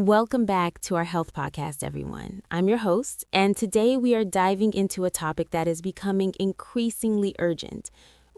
Welcome back to our health podcast, everyone. I'm your host, and today we are diving into a topic that is becoming increasingly urgent.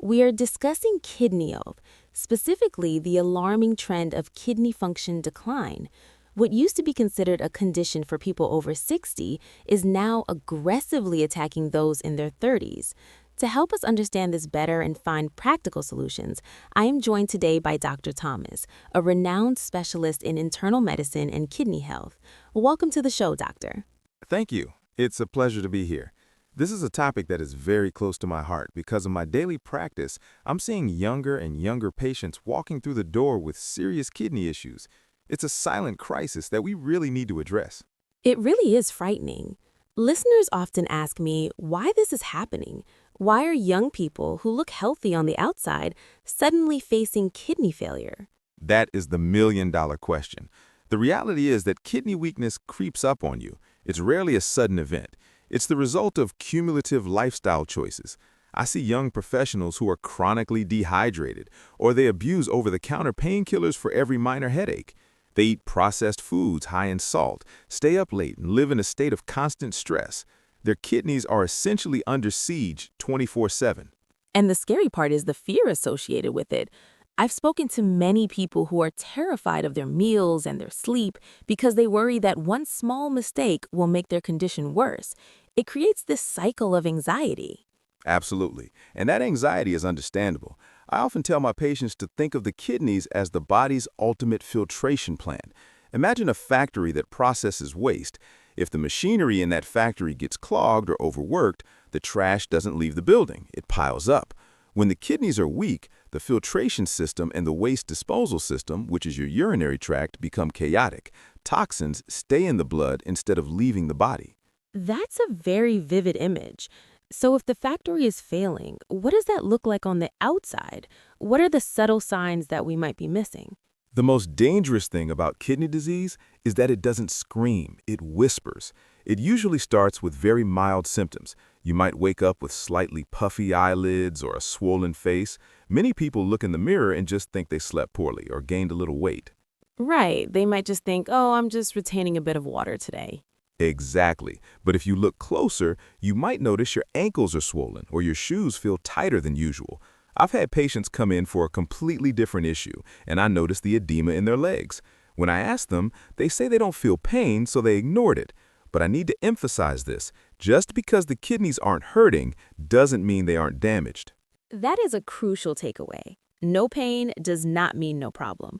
We are discussing kidney health, specifically the alarming trend of kidney function decline. What used to be considered a condition for people over 60 is now aggressively attacking those in their 30s. To help us understand this better and find practical solutions, I am joined today by Dr. Thomas, a renowned specialist in internal medicine and kidney health. Welcome to the show, Doctor. Thank you. It's a pleasure to be here. This is a topic that is very close to my heart because of my daily practice. I'm seeing younger and younger patients walking through the door with serious kidney issues. It's a silent crisis that we really need to address. It really is frightening. Listeners often ask me why this is happening. Why are young people who look healthy on the outside suddenly facing kidney failure? That is the million-dollar question. The reality is that kidney weakness creeps up on you. It's rarely a sudden event. It's the result of cumulative lifestyle choices. I see young professionals who are chronically dehydrated, or they abuse over-the-counter painkillers for every minor headache. They eat processed foods high in salt, stay up late, and live in a state of constant stress. Their kidneys are essentially under siege 24/7. And the scary part is the fear associated with it. I've spoken to many people who are terrified of their meals and their sleep because they worry that one small mistake will make their condition worse. It creates this cycle of anxiety. Absolutely. And that anxiety is understandable. I often tell my patients to think of the kidneys as the body's ultimate filtration plant. Imagine a factory that processes waste. If the machinery in that factory gets clogged or overworked, the trash doesn't leave the building. It piles up. When the kidneys are weak, the filtration system and the waste disposal system, which is your urinary tract, become chaotic. Toxins stay in the blood instead of leaving the body. That's a very vivid image. So if the factory is failing, what does that look like on the outside? What are the subtle signs that we might be missing? The most dangerous thing about kidney disease is that it doesn't scream, it whispers. It usually starts with very mild symptoms. You might wake up with slightly puffy eyelids or a swollen face. Many people look in the mirror and just think they slept poorly or gained a little weight. Right, they might just think, oh, I'm just retaining a bit of water today. Exactly. But if you look closer, you might notice your ankles are swollen or your shoes feel tighter than usual. I've had patients come in for a completely different issue, and I noticed the edema in their legs. When I ask them, they say they don't feel pain, so they ignored it. But I need to emphasize this. Just because the kidneys aren't hurting doesn't mean they aren't damaged. That is a crucial takeaway. No pain does not mean no problem.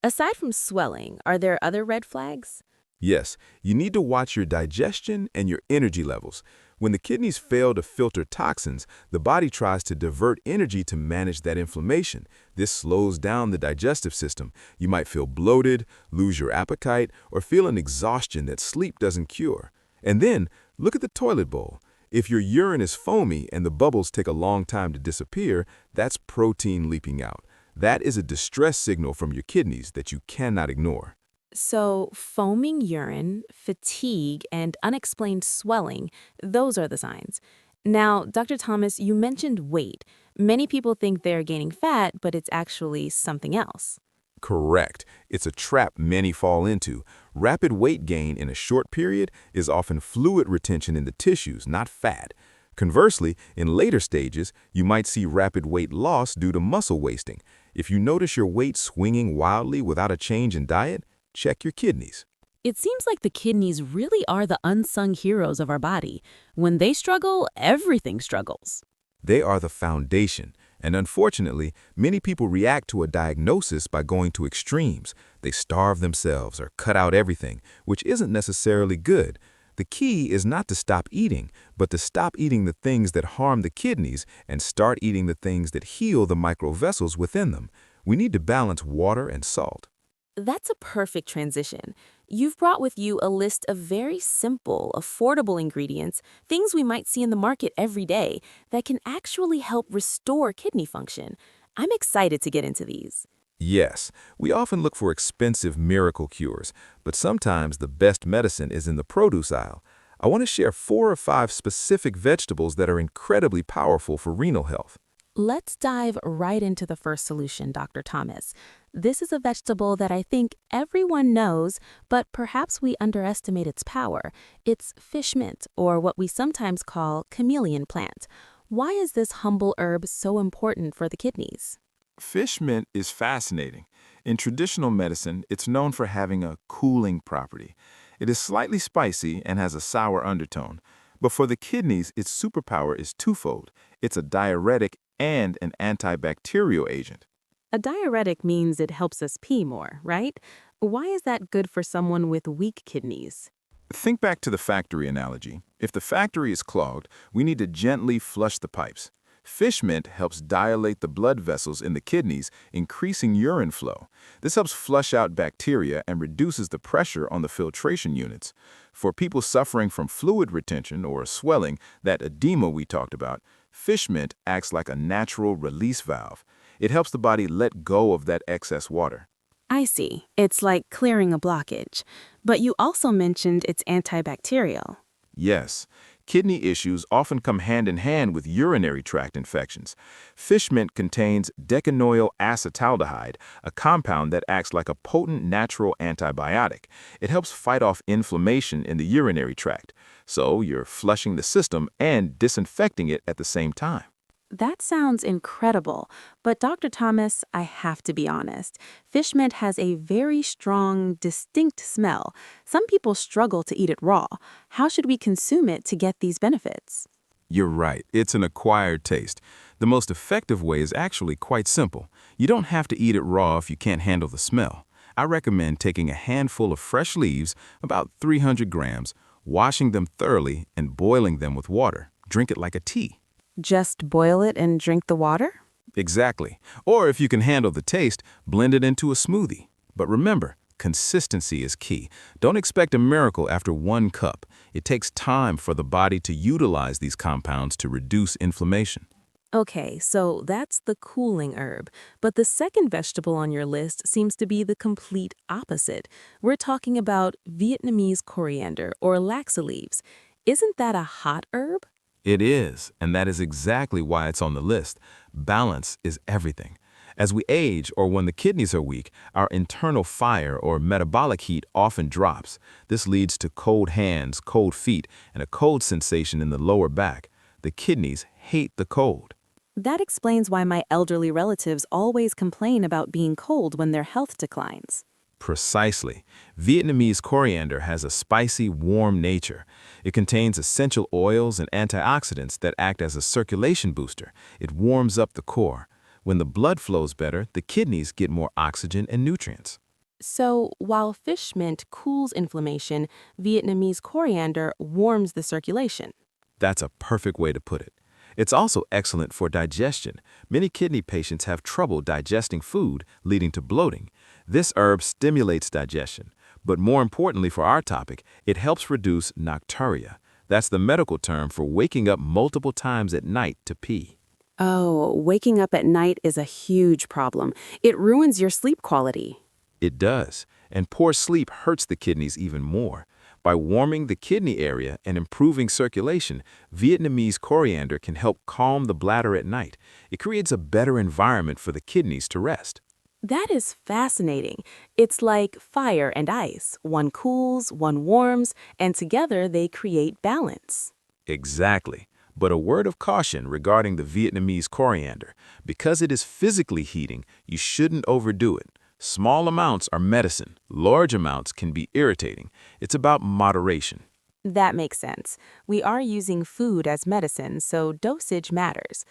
Aside from swelling, are there other red flags? Yes, you need to watch your digestion and your energy levels. When the kidneys fail to filter toxins, the body tries to divert energy to manage that inflammation. This slows down the digestive system. You might feel bloated, lose your appetite, or feel an exhaustion that sleep doesn't cure. And then, look at the toilet bowl. If your urine is foamy and the bubbles take a long time to disappear, that's protein leaking out. That is a distress signal from your kidneys that you cannot ignore. So, foaming urine, fatigue, and unexplained swelling, those are the signs. Now, Dr. Thomas, you mentioned weight. Many people think they're gaining fat, but it's actually something else. Correct. It's a trap many fall into. Rapid weight gain in a short period is often fluid retention in the tissues, not fat. Conversely, in later stages, you might see rapid weight loss due to muscle wasting. If you notice your weight swinging wildly without a change in diet, check your kidneys. It seems like the kidneys really are the unsung heroes of our body. When they struggle, everything struggles. They are the foundation, and unfortunately, many people react to a diagnosis by going to extremes. They starve themselves or cut out everything, which isn't necessarily good. The key is not to stop eating, but to stop eating the things that harm the kidneys and start eating the things that heal the microvessels within them. We need to balance water and salt. That's a perfect transition. You've brought with you a list of very simple, affordable ingredients, things we might see in the market every day, that can actually help restore kidney function. I'm excited to get into these. Yes, we often look for expensive miracle cures, but sometimes the best medicine is in the produce aisle. I want to share 4 or 5 specific vegetables that are incredibly powerful for renal health. Let's dive right into the first solution, Dr. Thomas. This is a vegetable that I think everyone knows, but perhaps we underestimate its power. It's fish mint, or what we sometimes call chameleon plant. Why is this humble herb so important for the kidneys? Fish mint is fascinating. In traditional medicine, it's known for having a cooling property. It is slightly spicy and has a sour undertone. But for the kidneys, its superpower is twofold. It's a diuretic and an antibacterial agent. A diuretic means it helps us pee more, right? Why is that good for someone with weak kidneys? Think back to the factory analogy. If the factory is clogged, we need to gently flush the pipes. Fish mint helps dilate the blood vessels in the kidneys, increasing urine flow. This helps flush out bacteria and reduces the pressure on the filtration units. For people suffering from fluid retention or swelling, that edema we talked about, fish mint acts like a natural release valve. It helps the body let go of that excess water. I see. It's like clearing a blockage. But you also mentioned it's antibacterial. Yes, kidney issues often come hand in hand with urinary tract infections. Fish mint contains decanoyl acetaldehyde, a compound that acts like a potent natural antibiotic. It helps fight off inflammation in the urinary tract, so you're flushing the system and disinfecting it at the same time. That sounds incredible, but Dr. Thomas, I have to be honest. Fish mint has a very strong, distinct smell. Some people struggle to eat it raw. How should we consume it to get these benefits? You're right, it's an acquired taste. The most effective way is actually quite simple. You don't have to eat it raw if you can't handle the smell. I recommend taking a handful of fresh leaves, about 300 grams, washing them thoroughly and boiling them with water. Drink it like a tea. Just boil it and drink the water? Exactly. Or if you can handle the taste, blend it into a smoothie. But remember, consistency is key. Don't expect a miracle after 1 cup. It takes time for the body to utilize these compounds to reduce inflammation. Okay, so that's the cooling herb. But the second vegetable on your list seems to be the complete opposite. We're talking about Vietnamese coriander or laxa leaves. Isn't that a hot herb? It is, and that is exactly why it's on the list. Balance is everything. As we age or when the kidneys are weak, our internal fire or metabolic heat often drops. This leads to cold hands, cold feet, and a cold sensation in the lower back. The kidneys hate the cold. That explains why my elderly relatives always complain about being cold when their health declines. Precisely. Vietnamese coriander has a spicy, warm nature. It contains essential oils and antioxidants that act as a circulation booster. It warms up the core. When the blood flows better, the kidneys get more oxygen and nutrients. So, while fish mint cools inflammation, Vietnamese coriander warms the circulation. That's a perfect way to put it. It's also excellent for digestion. Many kidney patients have trouble digesting food, leading to bloating. This herb stimulates digestion. But more importantly for our topic, it helps reduce nocturia. That's the medical term for waking up multiple times at night to pee. Oh, waking up at night is a huge problem. It ruins your sleep quality. It does, and poor sleep hurts the kidneys even more. By warming the kidney area and improving circulation, Vietnamese coriander can help calm the bladder at night. It creates a better environment for the kidneys to rest. That is fascinating. It's like fire and ice. One cools, one warms, and together they create balance. Exactly. But a word of caution regarding the Vietnamese coriander. Because it is physically heating, you shouldn't overdo it. Small amounts are medicine. Large amounts can be irritating. It's about moderation. That makes sense. We are using food as medicine, so dosage matters.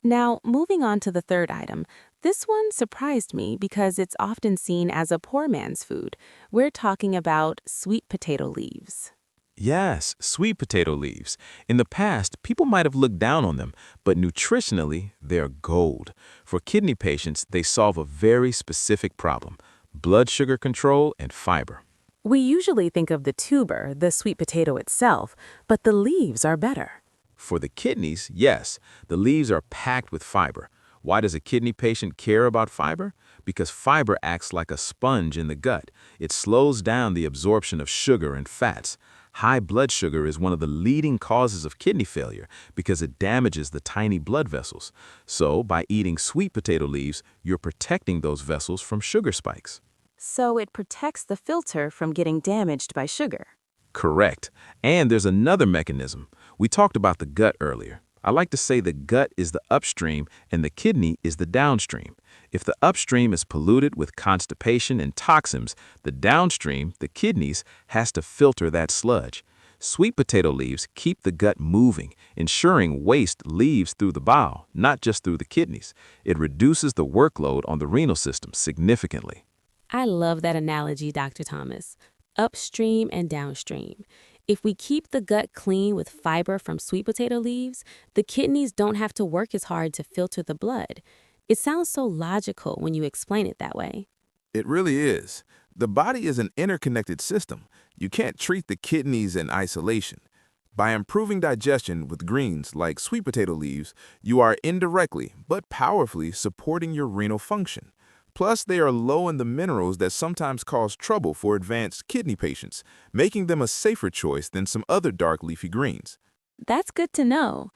Now, moving on to the third item. This one surprised me because it's often seen as a poor man's food. We're talking about sweet potato leaves. Yes, sweet potato leaves. In the past, people might have looked down on them, but nutritionally, they're gold. For kidney patients, they solve a very specific problem: blood sugar control and fiber. We usually think of the tuber, the sweet potato itself, but the leaves are better. For the kidneys, yes, the leaves are packed with fiber. Why does a kidney patient care about fiber? Because fiber acts like a sponge in the gut. It slows down the absorption of sugar and fats. High blood sugar is one of the leading causes of kidney failure because it damages the tiny blood vessels. So, by eating sweet potato leaves, you're protecting those vessels from sugar spikes. So it protects the filter from getting damaged by sugar. Correct. And there's another mechanism. We talked about the gut earlier. I like to say the gut is the upstream and the kidney is the downstream. If the upstream is polluted with constipation and toxins, the downstream, the kidneys, has to filter that sludge. Sweet potato leaves keep the gut moving, ensuring waste leaves through the bowel, not just through the kidneys. It reduces the workload on the renal system significantly. I love that analogy, Dr. Thomas. Upstream and downstream. If we keep the gut clean with fiber from sweet potato leaves, the kidneys don't have to work as hard to filter the blood. It sounds so logical when you explain it that way. It really is. The body is an interconnected system. You can't treat the kidneys in isolation. By improving digestion with greens like sweet potato leaves, you are indirectly but powerfully supporting your renal function. Plus, they are low in the minerals that sometimes cause trouble for advanced kidney patients, making them a safer choice than some other dark leafy greens. That's good to know.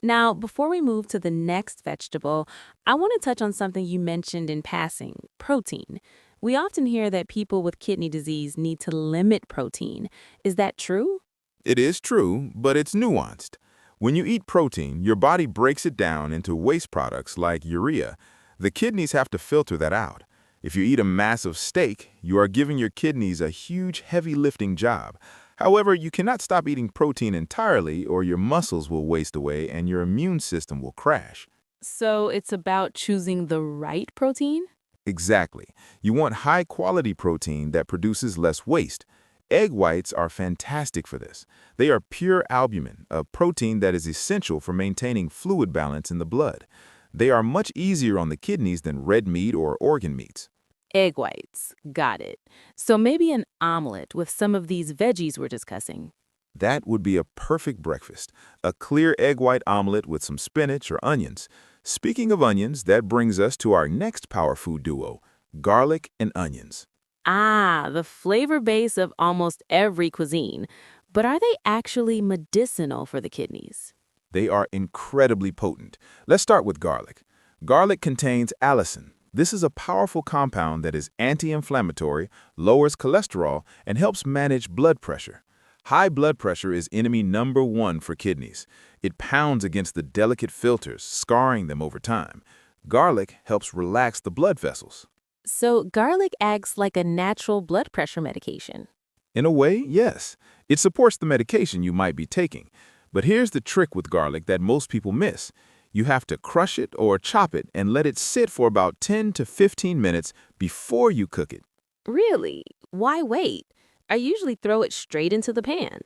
Now, before we move to the next vegetable, I want to touch on something you mentioned in passing, protein. We often hear that people with kidney disease need to limit protein. Is that true? It is true, but it's nuanced. When you eat protein, your body breaks it down into waste products like urea. The kidneys have to filter that out. If you eat a massive steak, you are giving your kidneys a huge heavy lifting job. However, you cannot stop eating protein entirely or your muscles will waste away and your immune system will crash. So it's about choosing the right protein? Exactly. You want high-quality protein that produces less waste. Egg whites are fantastic for this. They are pure albumin, a protein that is essential for maintaining fluid balance in the blood. They are much easier on the kidneys than red meat or organ meats. Egg whites. Got it. So maybe an omelet with some of these veggies we're discussing. That would be a perfect breakfast. A clear egg white omelet with some spinach or onions. Speaking of onions, that brings us to our next power food duo, garlic and onions. Ah, the flavor base of almost every cuisine. But are they actually medicinal for the kidneys? They are incredibly potent. Let's start with garlic. Garlic contains allicin. This is a powerful compound that is anti-inflammatory, lowers cholesterol, and helps manage blood pressure. High blood pressure is enemy number one for kidneys. It pounds against the delicate filters, scarring them over time. Garlic helps relax the blood vessels. So garlic acts like a natural blood pressure medication. In a way, yes. It supports the medication you might be taking. But here's the trick with garlic that most people miss. You have to crush it or chop it and let it sit for about 10 to 15 minutes before you cook it. Really? Why wait? I usually throw it straight into the pan.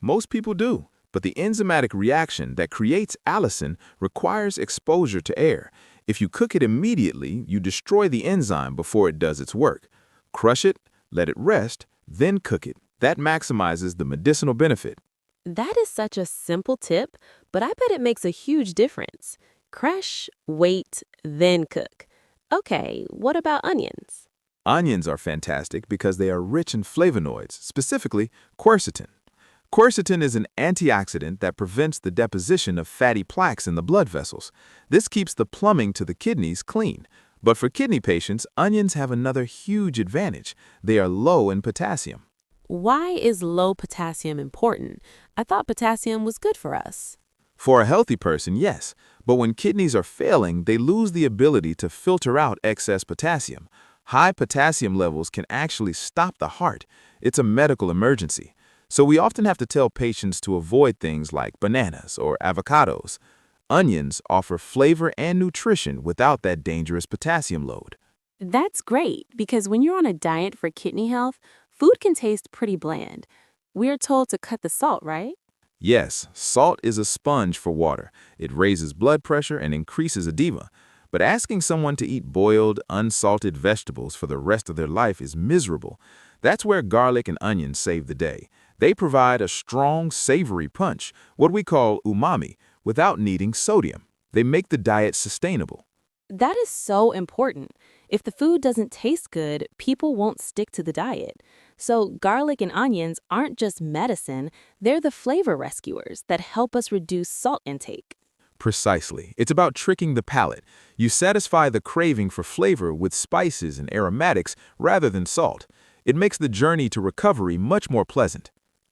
Most people do, but the enzymatic reaction that creates allicin requires exposure to air. If you cook it immediately, you destroy the enzyme before it does its work. Crush it, let it rest, then cook it. That maximizes the medicinal benefit. That is such a simple tip, but I bet it makes a huge difference. Crush, wait, then cook. Okay, what about onions? Onions are fantastic because they are rich in flavonoids, specifically quercetin. Quercetin is an antioxidant that prevents the deposition of fatty plaques in the blood vessels. This keeps the plumbing to the kidneys clean. But for kidney patients, onions have another huge advantage. They are low in potassium. Why is low potassium important? I thought potassium was good for us. For a healthy person, yes, but when kidneys are failing, they lose the ability to filter out excess potassium. High potassium levels can actually stop the heart. It's a medical emergency. So we often have to tell patients to avoid things like bananas or avocados. Onions offer flavor and nutrition without that dangerous potassium load. That's great, because when you're on a diet for kidney health, food can taste pretty bland. We're told to cut the salt, right? Yes, salt is a sponge for water. It raises blood pressure and increases edema. But asking someone to eat boiled, unsalted vegetables for the rest of their life is miserable. That's where garlic and onions save the day. They provide a strong, savory punch, what we call umami, without needing sodium. They make the diet sustainable. That is so important. If the food doesn't taste good, people won't stick to the diet. So garlic and onions aren't just medicine, they're the flavor rescuers that help us reduce salt intake. Precisely. It's about tricking the palate. You satisfy the craving for flavor with spices and aromatics rather than salt. It makes the journey to recovery much more pleasant.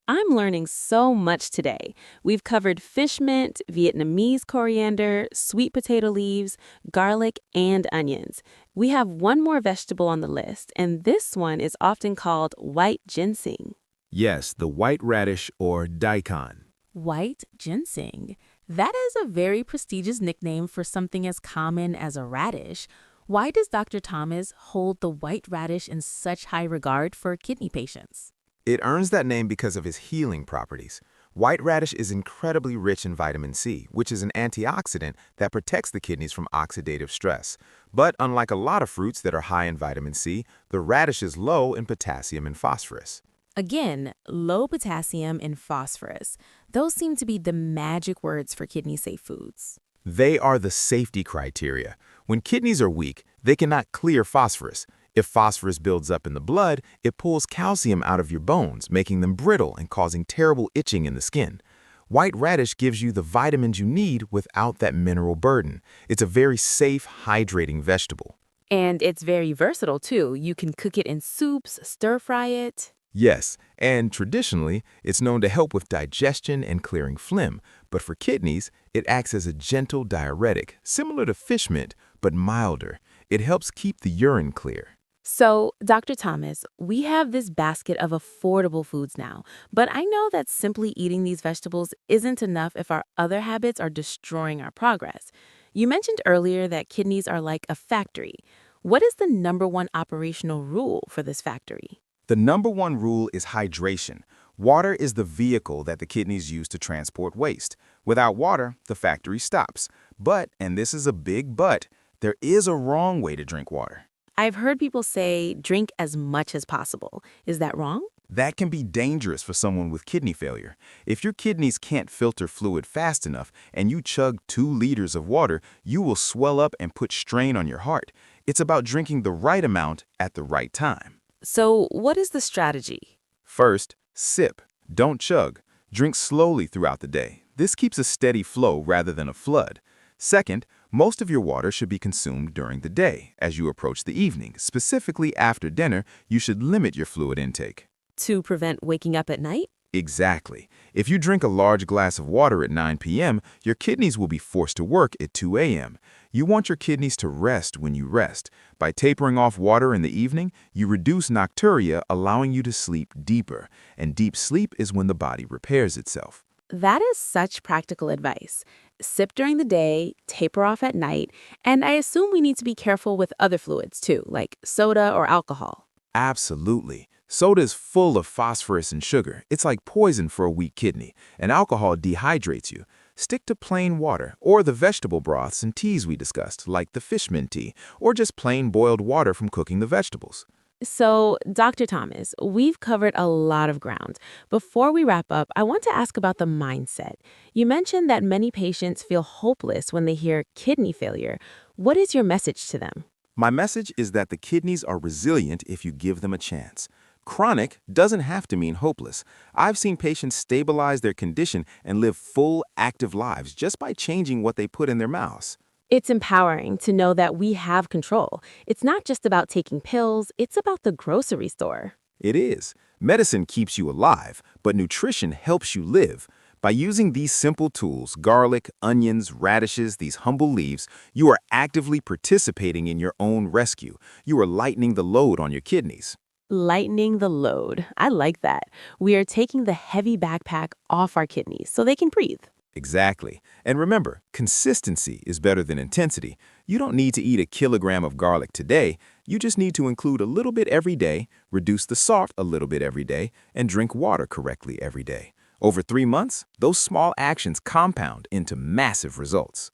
I'm learning so much today. We've covered fish mint, Vietnamese coriander, sweet potato leaves, garlic, and onions. We have one more vegetable on the list, and this one is often called white ginseng. Yes, the white radish or daikon. White ginseng. That is a very prestigious nickname for something as common as a radish. Why does Dr. Thomas hold the white radish in such high regard for kidney patients? It earns that name because of his healing properties. White radish is incredibly rich in vitamin C, which is an antioxidant that protects the kidneys from oxidative stress. But unlike a lot of fruits that are high in vitamin C, the radish is low in potassium and phosphorus. Again, low potassium and phosphorus. Those seem to be the magic words for kidney-safe foods. They are the safety criteria. When kidneys are weak, they cannot clear phosphorus. If phosphorus builds up in the blood, it pulls calcium out of your bones, making them brittle and causing terrible itching in the skin. White radish gives you the vitamins you need without that mineral burden. It's a very safe, hydrating vegetable. And it's very versatile too. You can cook it in soups, stir-fry it. Yes, and traditionally, it's known to help with digestion and clearing phlegm, but for kidneys, it acts as a gentle diuretic, similar to fish mint, but milder. It helps keep the urine clear. So, Dr. Thomas, we have this basket of affordable foods now, but I know that simply eating these vegetables isn't enough if our other habits are destroying our progress. You mentioned earlier that kidneys are like a factory. What is the #1 operational rule for this factory? The #1 rule is hydration. Water is the vehicle that the kidneys use to transport waste. Without water, the factory stops. But, and this is a big but, there is a wrong way to drink water. I've heard people say drink as much as possible. Is that wrong? That can be dangerous for someone with kidney failure. If your kidneys can't filter fluid fast enough and you chug 2 liters of water, you will swell up and put strain on your heart. It's about drinking the right amount at the right time. So, what is the strategy? First, sip. Don't chug. Drink slowly throughout the day. This keeps a steady flow rather than a flood. Second, most of your water should be consumed during the day. As you approach the evening, specifically after dinner, you should limit your fluid intake. To prevent waking up at night? Exactly. If you drink a large glass of water at 9 p.m., your kidneys will be forced to work at 2 a.m. You want your kidneys to rest when you rest. By tapering off water in the evening, you reduce nocturia, allowing you to sleep deeper. And deep sleep is when the body repairs itself. That is such practical advice. Sip during the day, taper off at night, and I assume we need to be careful with other fluids too, like soda or alcohol. Absolutely. Soda is full of phosphorus and sugar. It's like poison for a weak kidney, and alcohol dehydrates you. Stick to plain water or the vegetable broths and teas we discussed, like the fish mint tea, or just plain boiled water from cooking the vegetables. So, Dr. Thomas, we've covered a lot of ground. Before we wrap up, I want to ask about the mindset. You mentioned that many patients feel hopeless when they hear kidney failure. What is your message to them? My message is that the kidneys are resilient if you give them a chance. Chronic doesn't have to mean hopeless. I've seen patients stabilize their condition and live full, active lives just by changing what they put in their mouths. It's empowering to know that we have control. It's not just about taking pills, it's about the grocery store. It is. Medicine keeps you alive, but nutrition helps you live. By using these simple tools, garlic, onions, radishes, these humble leaves, you are actively participating in your own rescue. You are lightening the load on your kidneys. Lightening the load. I like that. We are taking the heavy backpack off our kidneys so they can breathe. Exactly. And remember, consistency is better than intensity. You don't need to eat a kilogram of garlic today. You just need to include a little bit every day, reduce the salt a little bit every day, and drink water correctly every day. Over 3 months, those small actions compound into massive results.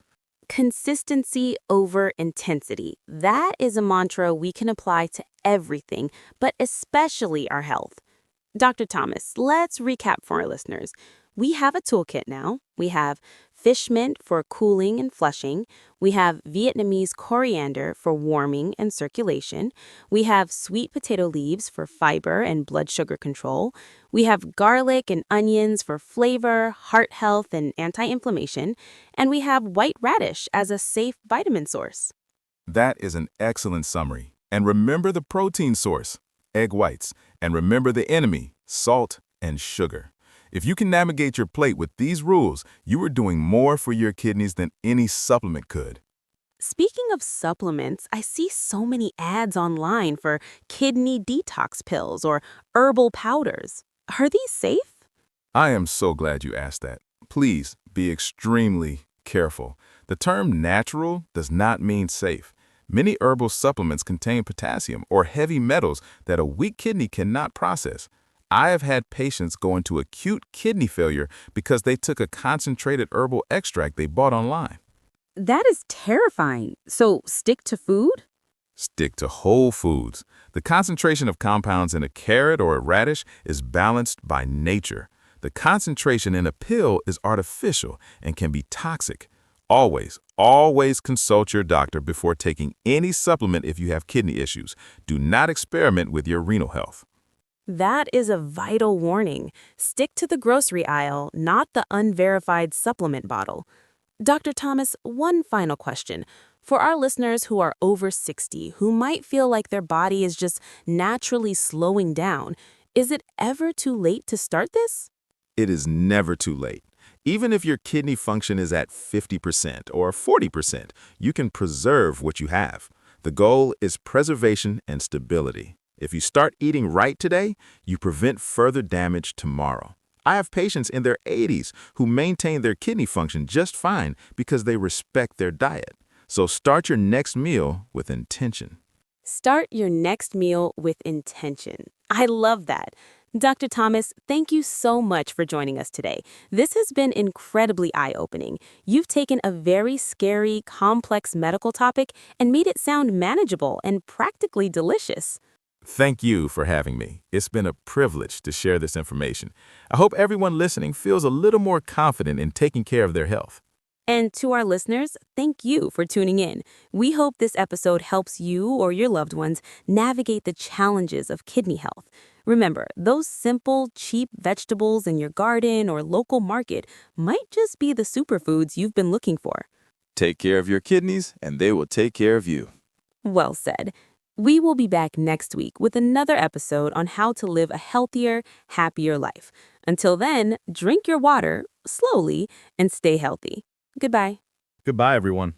Consistency over intensity. That is a mantra we can apply to everything, but especially our health. Dr. Thomas, let's recap for our listeners. We have a toolkit now. We have fish mint for cooling and flushing. We have Vietnamese coriander for warming and circulation. We have sweet potato leaves for fiber and blood sugar control. We have garlic and onions for flavor, heart health, and anti-inflammation. And we have white radish as a safe vitamin source. That is an excellent summary. And remember the protein source, egg whites. And remember the enemy, salt and sugar. If you can navigate your plate with these rules, you are doing more for your kidneys than any supplement could. Speaking of supplements, I see so many ads online for kidney detox pills or herbal powders. Are these safe? I am so glad you asked that. Please be extremely careful. The term natural does not mean safe. Many herbal supplements contain potassium or heavy metals that a weak kidney cannot process. I have had patients go into acute kidney failure because they took a concentrated herbal extract they bought online. That is terrifying. So stick to food? Stick to whole foods. The concentration of compounds in a carrot or a radish is balanced by nature. The concentration in a pill is artificial and can be toxic. Always consult your doctor before taking any supplement if you have kidney issues. Do not experiment with your renal health. That is a vital warning. Stick to the grocery aisle, not the unverified supplement bottle. Dr. Thomas, one final question. For our listeners who are over 60, who might feel like their body is just naturally slowing down, is it ever too late to start this? It is never too late. Even if your kidney function is at 50% or 40%, you can preserve what you have. The goal is preservation and stability. If you start eating right today, you prevent further damage tomorrow. I have patients in their 80s who maintain their kidney function just fine because they respect their diet. So start your next meal with intention. Start your next meal with intention. I love that. Dr. Thomas, thank you so much for joining us today. This has been incredibly eye-opening. You've taken a very scary, complex medical topic and made it sound manageable and practically delicious. Thank you for having me. It's been a privilege to share this information. I hope everyone listening feels a little more confident in taking care of their health. And to our listeners, thank you for tuning in. We hope this episode helps you or your loved ones navigate the challenges of kidney health. Remember, those simple, cheap vegetables in your garden or local market might just be the superfoods you've been looking for. Take care of your kidneys, and they will take care of you. Well said. We will be back next week with another episode on how to live a healthier, happier life. Until then, drink your water slowly and stay healthy. Goodbye. Goodbye, everyone.